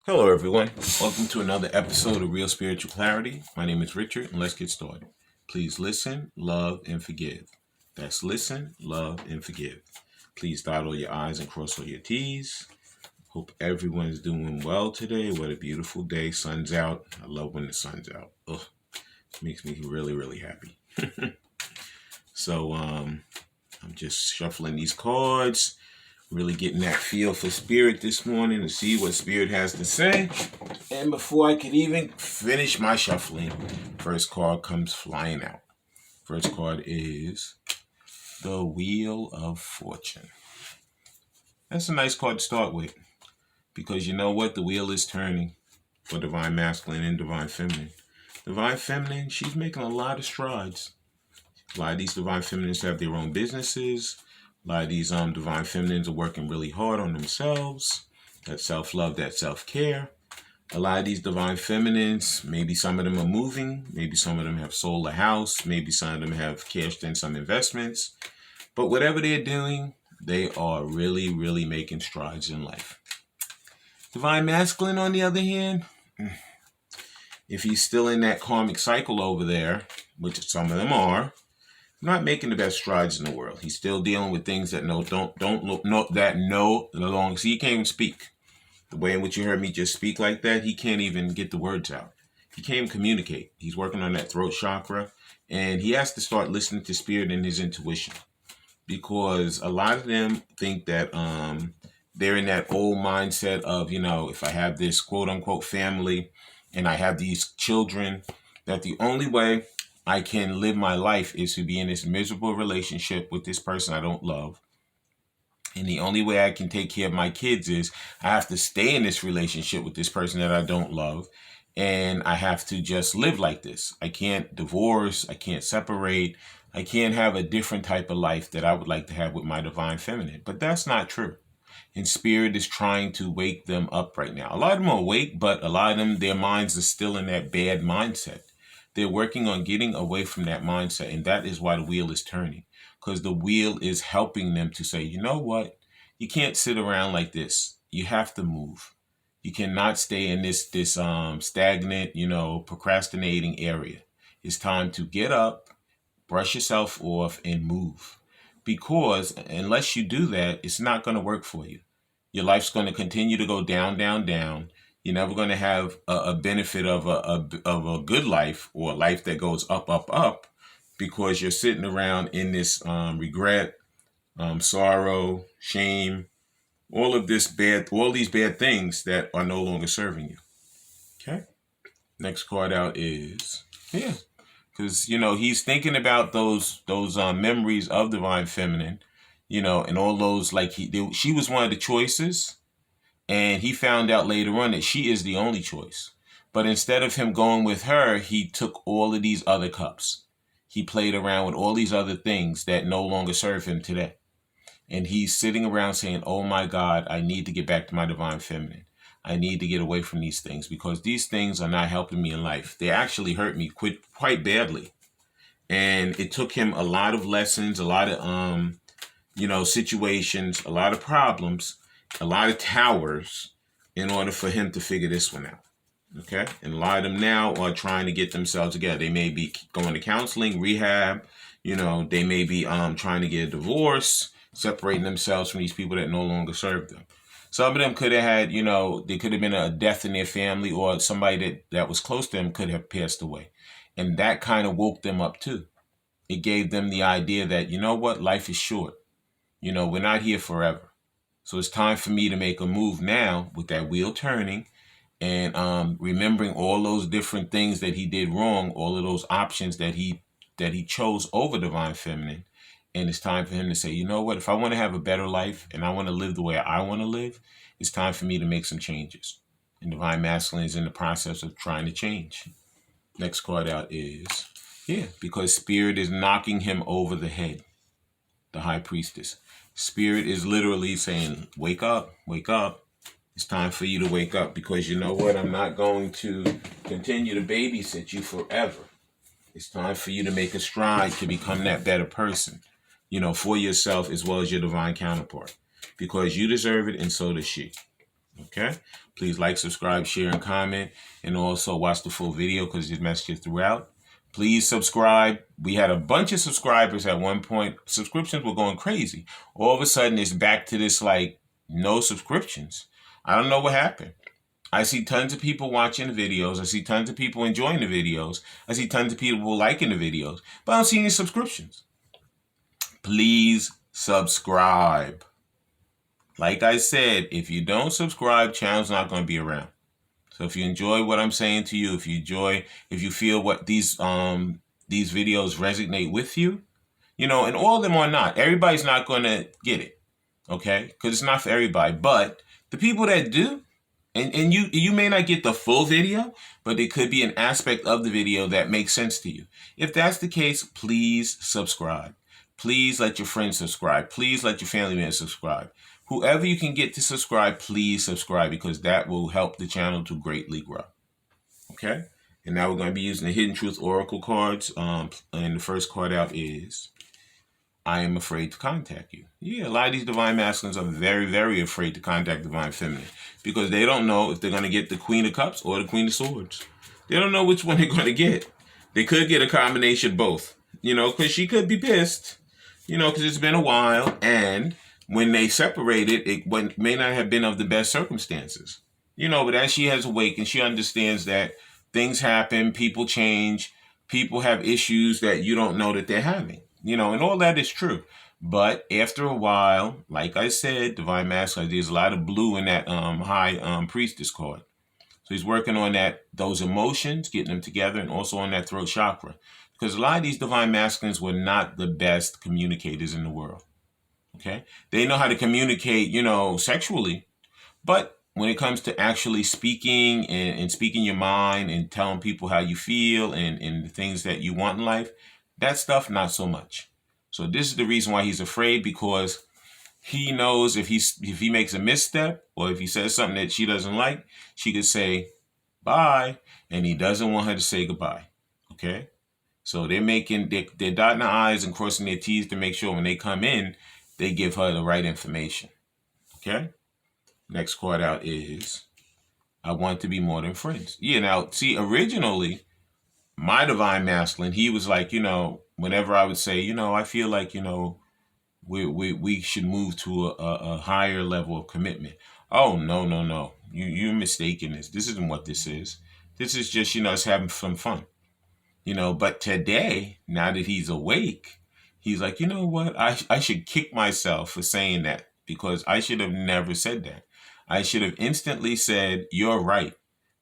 Hello, everyone. Welcome to another episode of Real Spiritual Clarity. My name is Richard, and let's get started. Please listen, love, and forgive. That's listen, love, and forgive. Please dot all your I's and cross all your T's. Hope everyone's doing well today. What a beautiful day. Sun's out. I love when the sun's out. Ugh, it makes me really, really happy. So, I'm just shuffling these cards. Really getting that feel for Spirit this morning to see what Spirit has to say. And before I could even finish my shuffling, first card comes flying out. First card is the Wheel of Fortune. That's a nice card to start with because you know what? The wheel is turning for Divine Masculine and Divine Feminine. Divine Feminine, she's making a lot of strides. A lot of these Divine Feminines have their own businesses. A lot of these Divine Feminines are working really hard on themselves. That self-love, that self-care. A lot of these Divine Feminines, maybe some of them are moving. Maybe some of them have sold a house. Maybe some of them have cashed in some investments. But whatever they're doing, they are really, really making strides in life. Divine Masculine, on the other hand, if he's still in that karmic cycle over there, which some of them are, not making the best strides in the world. He's still dealing with things that no longer. See, he can't even speak. The way in which you heard me just speak like that, he can't even get the words out. He can't even communicate. He's working on that throat chakra, and he has to start listening to Spirit and his intuition, because a lot of them think that they're in that old mindset of, if I have this quote unquote family and I have these children, that the only way I can live my life is to be in this miserable relationship with this person I don't love. And the only way I can take care of my kids is I have to stay in this relationship with this person that I don't love. And I have to just live like this. I can't divorce. I can't separate. I can't have a different type of life that I would like to have with my Divine Feminine. But that's not true. And Spirit is trying to wake them up right now. A lot of them are awake, but a lot of them, their minds are still in that bad mindset. They're working on getting away from that mindset. And that is why the wheel is turning. Because the wheel is helping them to say, you know what? You can't sit around like this. You have to move. You cannot stay in this stagnant, procrastinating area. It's time to get up, brush yourself off, and move. Because unless you do that, it's not going to work for you. Your life's going to continue to go down, down, down. You're never going to have a benefit of a good life, or a life that goes up, up, up, because you're sitting around in this regret, sorrow, shame, all these bad things that are no longer serving you. Okay. Next card out is because he's thinking about those memories of Divine Feminine, and all those, like she was one of the choices. And he found out later on that she is the only choice. But instead of him going with her, he took all of these other cups. He played around with all these other things that no longer serve him today. And he's sitting around saying, oh my God, I need to get back to my Divine Feminine. I need to get away from these things because these things are not helping me in life. They actually hurt me quite badly. And it took him a lot of lessons, a lot of, situations, a lot of problems, a lot of towers in order for him to figure this one out. Okay. And a lot of them now are trying to get themselves together. They may be going to counseling, rehab, they may be trying to get a divorce, separating themselves from these people that no longer serve them. Some of them could have had, there could have been a death in their family, or somebody that was close to them could have passed away. And that kind of woke them up too. It gave them the idea that, life is short. We're not here forever. So it's time for me to make a move now with that wheel turning and remembering all those different things that he did wrong, all of those options that he chose over Divine Feminine. And it's time for him to say, you know what, if I want to have a better life and I want to live the way I want to live, it's time for me to make some changes. And Divine Masculine is in the process of trying to change. Next card out is, because Spirit is knocking him over the head, the High Priestess. Spirit is literally saying, wake up, wake up. It's time for you to wake up, because you know what? I'm not going to continue to babysit you forever. It's time for you to make a stride to become that better person, for yourself as well as your divine counterpart, because you deserve it and so does she. Okay? Please like, subscribe, share, and comment. And also watch the full video because there's messages throughout. Please subscribe. We had a bunch of subscribers at one point. Subscriptions were going crazy. All of a sudden, it's back to this like no subscriptions. I don't know what happened. I see tons of people watching the videos. I see tons of people enjoying the videos. I see tons of people liking the videos. But I don't see any subscriptions. Please subscribe. Like I said, if you don't subscribe, channel's not going to be around. So if you enjoy what I'm saying to you, if you feel what these videos resonate with you, and all of them are not. Everybody's not going to get it, okay? Because it's not for everybody. But the people that do, and you may not get the full video, but it could be an aspect of the video that makes sense to you. If that's the case, please subscribe. Please let your friends subscribe. Please let your family members subscribe. Whoever you can get to subscribe, please subscribe because that will help the channel to greatly grow. Okay? And now we're going to be using the Hidden Truth Oracle cards. And the first card out is, I am afraid to contact you. Yeah, a lot of these Divine Masculines are very, very afraid to contact Divine Feminine because they don't know if they're going to get the Queen of Cups or the Queen of Swords. They don't know which one they're going to get. They could get a combination of both, because she could be pissed, because it's been a while. And when they separated, it may not have been of the best circumstances, but as she has awakened, she understands that things happen, people change, people have issues that you don't know that they're having, and all that is true. But after a while, like I said, Divine Masculine, there's a lot of blue in that High Priestess card. So he's working on those emotions, getting them together, and also on that throat chakra. Because a lot of these Divine Masculines were not the best communicators in the world. Okay? They know how to communicate, sexually. But when it comes to actually speaking and speaking your mind and telling people how you feel and the things that you want in life, that stuff, not so much. So this is the reason why he's afraid, because he knows if he makes a misstep or if he says something that she doesn't like, she could say bye, and he doesn't want her to say goodbye. Okay? So they're dotting their I's and crossing their T's to make sure when they come in, they give her the right information. Okay? Next card out is, I want to be more than friends. Yeah, now, see, originally, my Divine Masculine, he was like, whenever I would say, I feel like, we should move to a higher level of commitment. Oh, no. You're mistaken this. This isn't what this is. This is just, us having some fun. But today, now that he's awake, he's like, you know what? I should kick myself for saying that, because I should have never said that. I should have instantly said, you're right.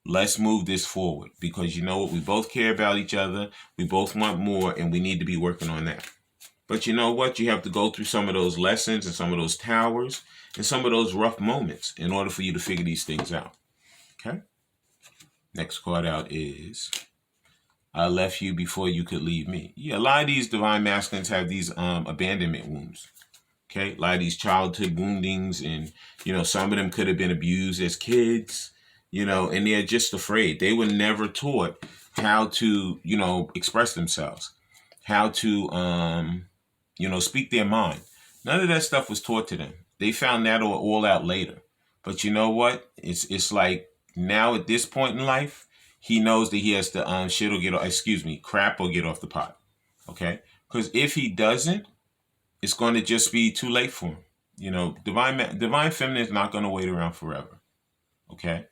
Let's move this forward, because you know what? We both care about each other. We both want more, and we need to be working on that. But you know what? You have to go through some of those lessons and some of those towers and some of those rough moments in order for you to figure these things out. Okay? Next card out is, I left you before you could leave me. Yeah, a lot of these Divine Masculines have these abandonment wounds. Okay? A lot of these childhood woundings, and, some of them could have been abused as kids, and they're just afraid. They were never taught how to, express themselves, how to, speak their mind. None of that stuff was taught to them. They found that all out later. But you know what? It's like now at this point in life, he knows that he has to crap or get off the pot. Okay? Because if he doesn't, it's going to just be too late for him. Divine Feminine is not going to wait around forever. Okay?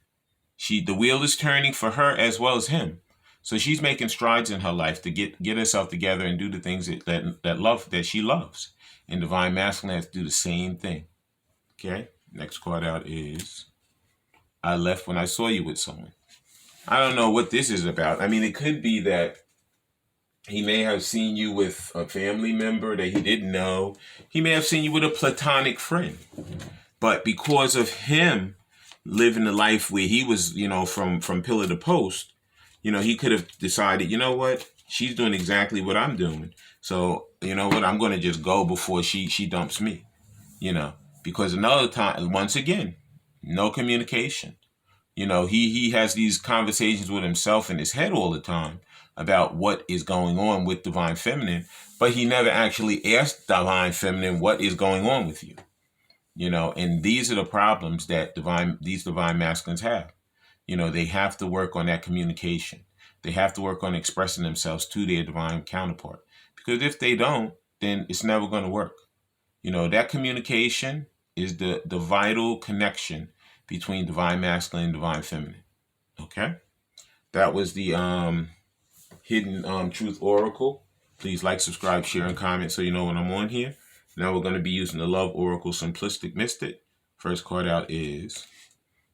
The wheel is turning for her as well as him. So she's making strides in her life to get herself together and do the things that she loves. And Divine Masculine has to do the same thing. Okay? Next card out is, I left when I saw you with someone. I don't know what this is about. I mean, it could be that he may have seen you with a family member that he didn't know. He may have seen you with a platonic friend. But because of him living the life where he was, from pillar to post, he could have decided, you know what? She's doing exactly what I'm doing. So, you know what? I'm going to just go before she dumps me, because another time, once again, no communication. He has these conversations with himself in his head all the time about what is going on with Divine Feminine, but he never actually asked Divine Feminine, what is going on with you? And these are the problems that these divine masculines have. They have to work on that communication. They have to work on expressing themselves to their divine counterpart. Because if they don't, then it's never going to work. That communication is the vital connection between divine masculine and divine feminine. Okay? That was the Hidden Truth Oracle. Please like, subscribe, share, and comment so you know when I'm on here. Now we're going to be using the Love Oracle Simplistic Mystic. First card out is,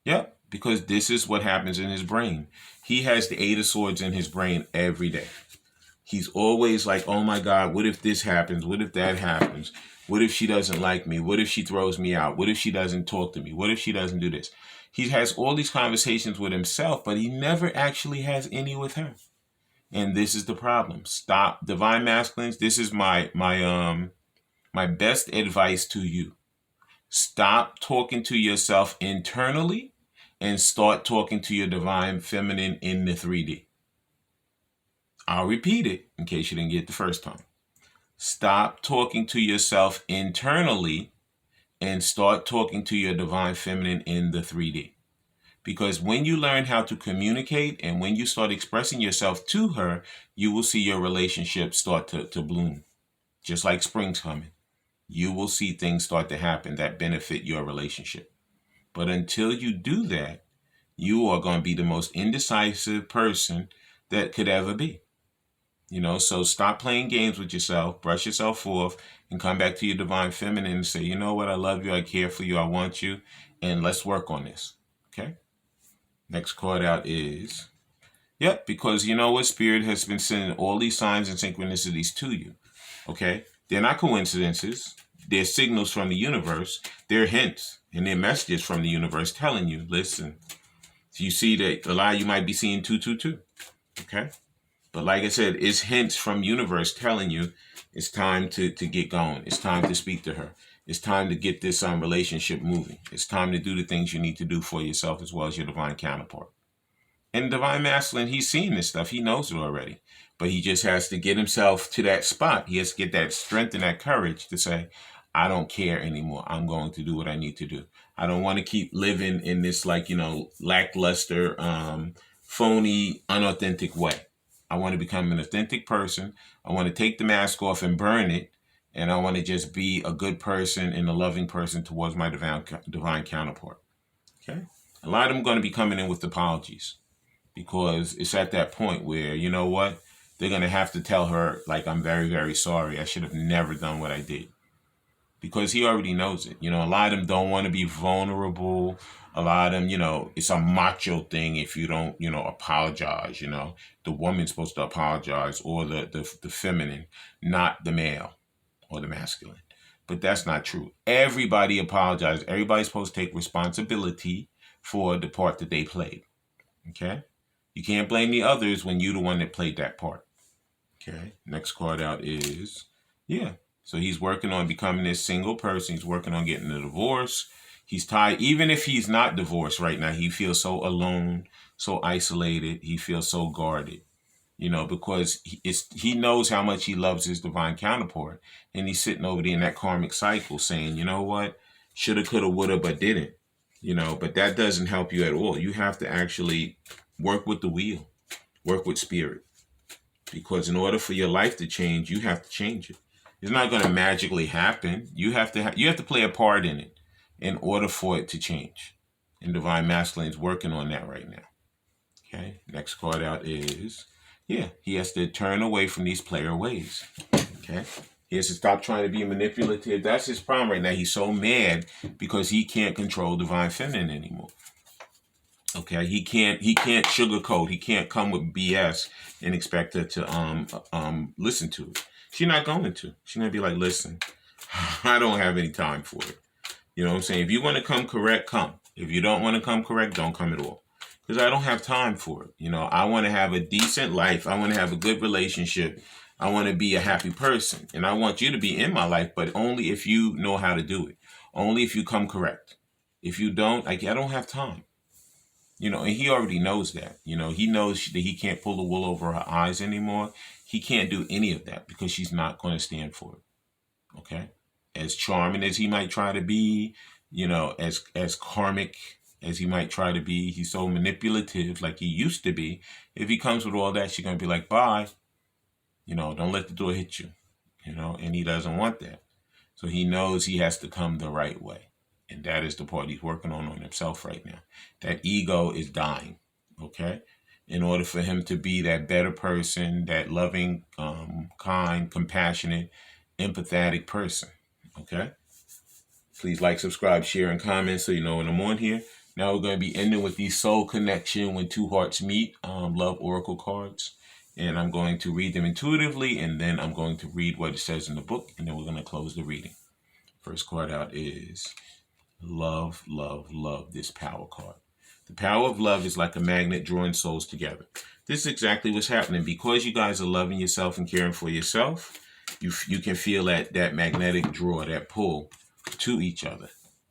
yep, because this is what happens in his brain. He has the Eight of Swords in his brain every day. He's always like, oh my God, what if this happens? What if that happens? What if she doesn't like me? What if she throws me out? What if she doesn't talk to me? What if she doesn't do this? He has all these conversations with himself, but he never actually has any with her. And this is the problem. Stop. Divine masculines, this is my best advice to you. Stop talking to yourself internally and start talking to your divine feminine in the 3D. I'll repeat it in case you didn't get it the first time. Stop talking to yourself internally and start talking to your divine feminine in the 3D. Because when you learn how to communicate and when you start expressing yourself to her, you will see your relationship start to bloom. Just like spring's coming. You will see things start to happen that benefit your relationship. But until you do that, you are going to be the most indecisive person that could ever be. So stop playing games with yourself, brush yourself off, and come back to your divine feminine and say, you know what, I love you, I care for you, I want you, and let's work on this. Okay? Next card out is, yep, because you know what, Spirit has been sending all these signs and synchronicities to you. Okay? They're not coincidences. They're signals from the universe. They're hints and they're messages from the universe telling you, listen, you see that a lot of you might be seeing 222. Okay? But like I said, it's hints from universe telling you it's time to get going. It's time to speak to her. It's time to get this relationship moving. It's time to do the things you need to do for yourself as well as your divine counterpart. And divine masculine, he's seeing this stuff. He knows it already. But he just has to get himself to that spot. He has to get that strength and that courage to say, I don't care anymore. I'm going to do what I need to do. I don't want to keep living in this lackluster, phony, unauthentic way. I want to become an authentic person. I want to take the mask off and burn it. And I want to just be a good person and a loving person towards my divine counterpart. Okay? A lot of them are going to be coming in with apologies because it's at that point where, you know what? They're going to have to tell her, like, I'm very, very sorry. I should have never done what I did. Because he already knows it. A lot of them don't want to be vulnerable. A lot of them, it's a macho thing if you don't, apologize, The woman's supposed to apologize, or the feminine, not the male or the masculine. But that's not true. Everybody apologizes. Everybody's supposed to take responsibility for the part that they played. Okay? You can't blame the others when you're the one that played that part. Okay? Next card out is, yeah. So he's working on becoming this single person. He's working on getting a divorce. He's tired. Even if he's not divorced right now, he feels so alone, so isolated. He feels so guarded, because he knows how much he loves his divine counterpart. And he's sitting over there in that karmic cycle saying, you know what? Shoulda, coulda, woulda, but didn't. But that doesn't help you at all. You have to actually work with the wheel, work with spirit. Because in order for your life to change, you have to change it. It's not going to magically happen. You have to play a part in it in order for it to change. And Divine Masculine is working on that right now. Okay. Next card out is, he has to turn away from these player ways. Okay. He has to stop trying to be manipulative. That's his problem right now. He's so mad because he can't control Divine Feminine anymore. Okay, he can't sugarcoat. He can't come with BS and expect her to listen to it. She's not going to. She's gonna be like, listen, I don't have any time for it. You know what I'm saying? If you want to come correct, come. If you don't want to come correct, don't come at all. Because I don't have time for it. I want to have a decent life. I want to have a good relationship. I want to be a happy person. And I want you to be in my life, but only if you know how to do it. Only if you come correct. If you don't, I don't have time. And he already knows that. He knows that he can't pull the wool over her eyes anymore. He can't do any of that because she's not going to stand for it. Okay? as charming as he might try to be, as karmic as he might try to be, he's so manipulative like he used to be. If he comes with all that, she's going to be like, bye. Don't let the door hit you, and he doesn't want that. So he knows he has to come the right way. And that is the part he's working on himself right now. That ego is dying, okay? In order for him to be that better person, that loving, kind, compassionate, empathetic person, okay? Please like, subscribe, share, and comment so you know when I'm on here. Now we're going to be ending with the Soul Connection When Two Hearts Meet Love Oracle cards. And I'm going to read them intuitively, and then I'm going to read what it says in the book, and then we're going to close the reading. First card out is Love, Love, Love, this power card. The power of love is like a magnet drawing souls together. This is exactly what's happening. Because you guys are loving yourself and caring for yourself, you can feel that magnetic draw, that pull to each other.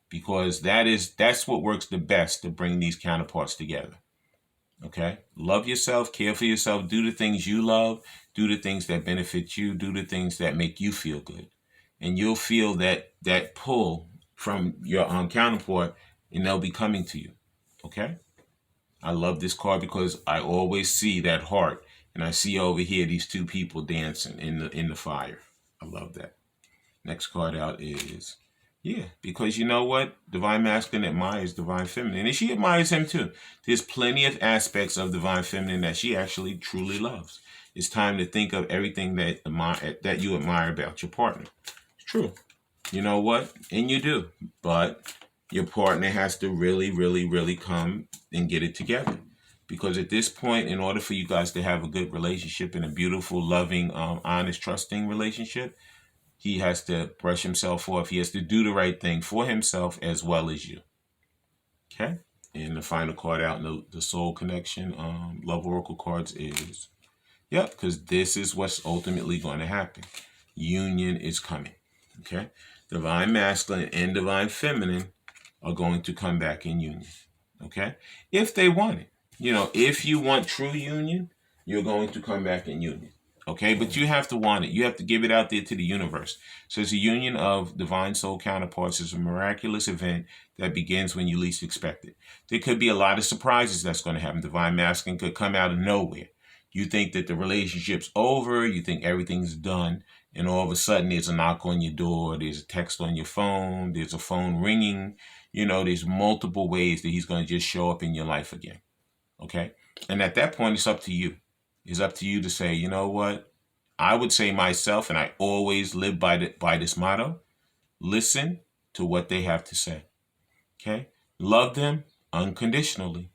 Because that's what works the best to bring these counterparts together. Okay? Love yourself, care for yourself, do the things you love, do the things that benefit you, do the things that make you feel good. And you'll feel that pull from your counterpart, and they'll be coming to you. Okay? I love this card because I always see that heart, and I see over here these two people dancing in the fire. I love that. Next card out is, because you know what? Divine Masculine admires Divine Feminine, and she admires him too. There's plenty of aspects of Divine Feminine that she actually truly loves. It's time to think of everything that you admire about your partner. It's true. You know what? And you do. But your partner has to really, really, really come and get it together. Because at this point, in order for you guys to have a good relationship and a beautiful, loving, honest, trusting relationship, he has to brush himself off. He has to do the right thing for himself as well as you. Okay? And the final card out in the Soul Connection Love Oracle cards is, because this is what's ultimately going to happen. Union is coming. Okay? Divine Masculine and Divine Feminine are going to come back in union. Okay? If they want it. If you want true union, you're going to come back in union. Okay? But you have to want it. You have to give it out there to the universe. So it's a union of divine soul counterparts. It's a miraculous event that begins when you least expect it. There could be a lot of surprises that's going to happen. Divine Masculine could come out of nowhere. You think that the relationship's over. You think everything's done. And all of a sudden, there's a knock on your door. There's a text on your phone. There's a phone ringing. There's multiple ways that he's going to just show up in your life again. Okay? And at that point, it's up to you. It's up to you to say, you know what? I would say myself, and I always live by this motto, listen to what they have to say. Okay? Love them unconditionally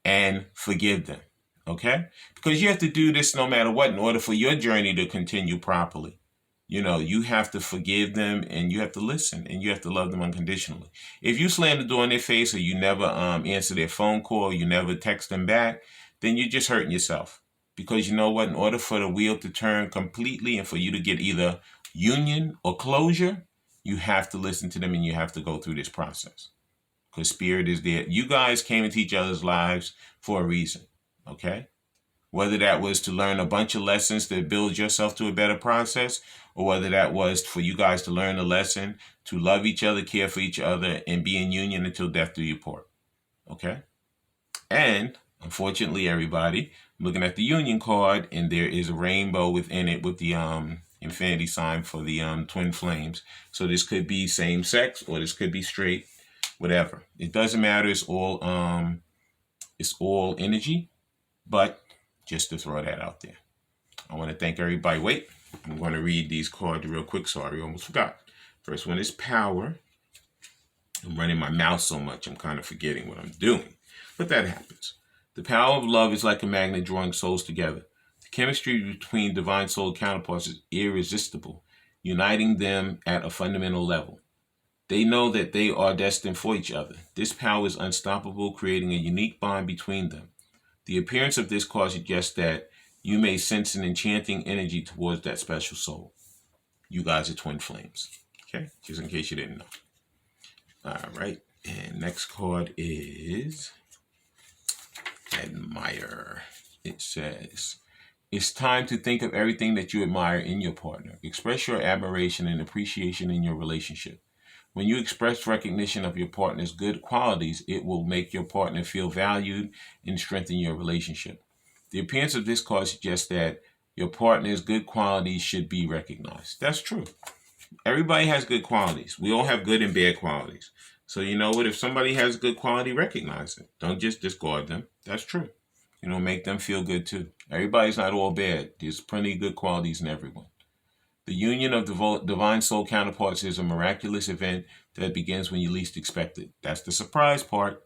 and forgive them. Okay? Because you have to do this no matter what in order for your journey to continue properly. You have to forgive them, and you have to listen, and you have to love them unconditionally. If you slam the door in their face, or you never answer their phone call, you never text them back, then you're just hurting yourself. Because you know what? In order for the wheel to turn completely and for you to get either union or closure, you have to listen to them, and you have to go through this process. Because spirit is there. You guys came into each other's lives for a reason. Okay? Whether that was to learn a bunch of lessons to build yourself to a better process, or whether that was for you guys to learn a lesson to love each other, care for each other, and be in union until death do you part. Okay? And unfortunately, everybody, I'm looking at the union card, and there is a rainbow within it with the infinity sign for the twin flames. So this could be same sex, or this could be straight, whatever. It doesn't matter. It's all energy, but just to throw that out there. I want to thank everybody. Wait, I'm going to read these cards real quick. Sorry, almost forgot. First one is power. I'm running my mouth so much, I'm kind of forgetting what I'm doing. But that happens. The power of love is like a magnet drawing souls together. The chemistry between divine soul counterparts is irresistible, uniting them at a fundamental level. They know that they are destined for each other. This power is unstoppable, creating a unique bond between them. The appearance of this card suggests that you may sense an enchanting energy towards that special soul. You guys are twin flames. Okay? Just in case you didn't know. All right. And next card is Admire. It says, It's time to think of everything that you admire in your partner. Express your admiration and appreciation in your relationship. When you express recognition of your partner's good qualities, it will make your partner feel valued and strengthen your relationship. The appearance of this card suggests that your partner's good qualities should be recognized. That's true. Everybody has good qualities. We all have good and bad qualities. So you know what? If somebody has good quality, recognize it. Don't just discard them. That's true. Make them feel good too. Everybody's not all bad. There's plenty of good qualities in everyone. The union of divine soul counterparts is a miraculous event that begins when you least expect it. That's the surprise part.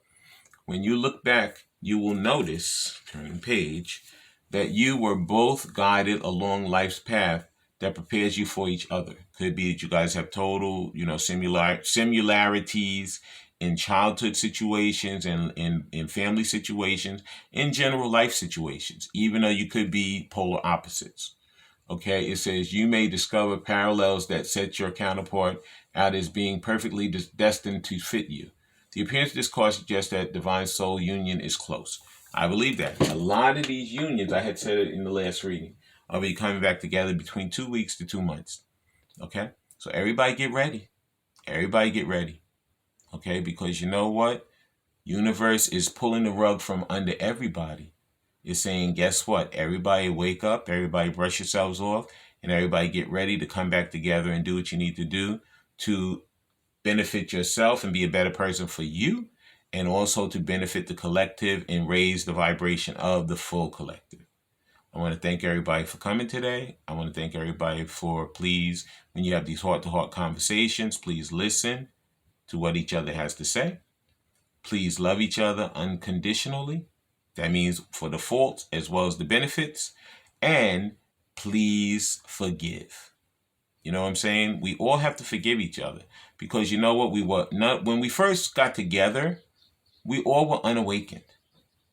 When you look back, you will notice, turning page, that you were both guided along life's path that prepares you for each other. Could be that you guys have total, similarities in childhood situations and in family situations, in general life situations, even though you could be polar opposites. Okay, it says you may discover parallels that set your counterpart out as being perfectly destined to fit you. The appearance of this card suggests that divine soul union is close. I believe that. A lot of these unions, I had said it in the last reading, will be coming back together between 2 weeks to 2 months. Okay, so everybody get ready. Everybody get ready. Okay, because you know what? Universe is pulling the rug from under everybody. It's saying, guess what? Everybody wake up, everybody brush yourselves off, and everybody get ready to come back together and do what you need to do to benefit yourself and be a better person for you, and also to benefit the collective and raise the vibration of the full collective. I want to thank everybody for coming today. I want to thank everybody for, please, when you have these heart-to-heart conversations, please listen to what each other has to say. Please love each other unconditionally. That means for the faults as well as the benefits. And please forgive. You know what I'm saying? We all have to forgive each other, because you know what? When we first got together, we all were unawakened.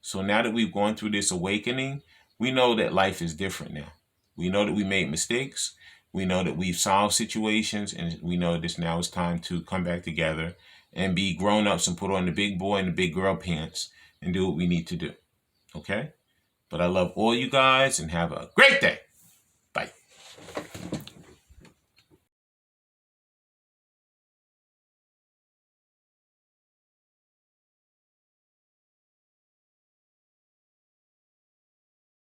So now that we've gone through this awakening, we know that life is different now. We know that we made mistakes. We know that we've solved situations, and we know this now is time to come back together and be grown-ups and put on the big boy and the big girl pants and do what we need to do. Okay? But I love all you guys, and have a great day.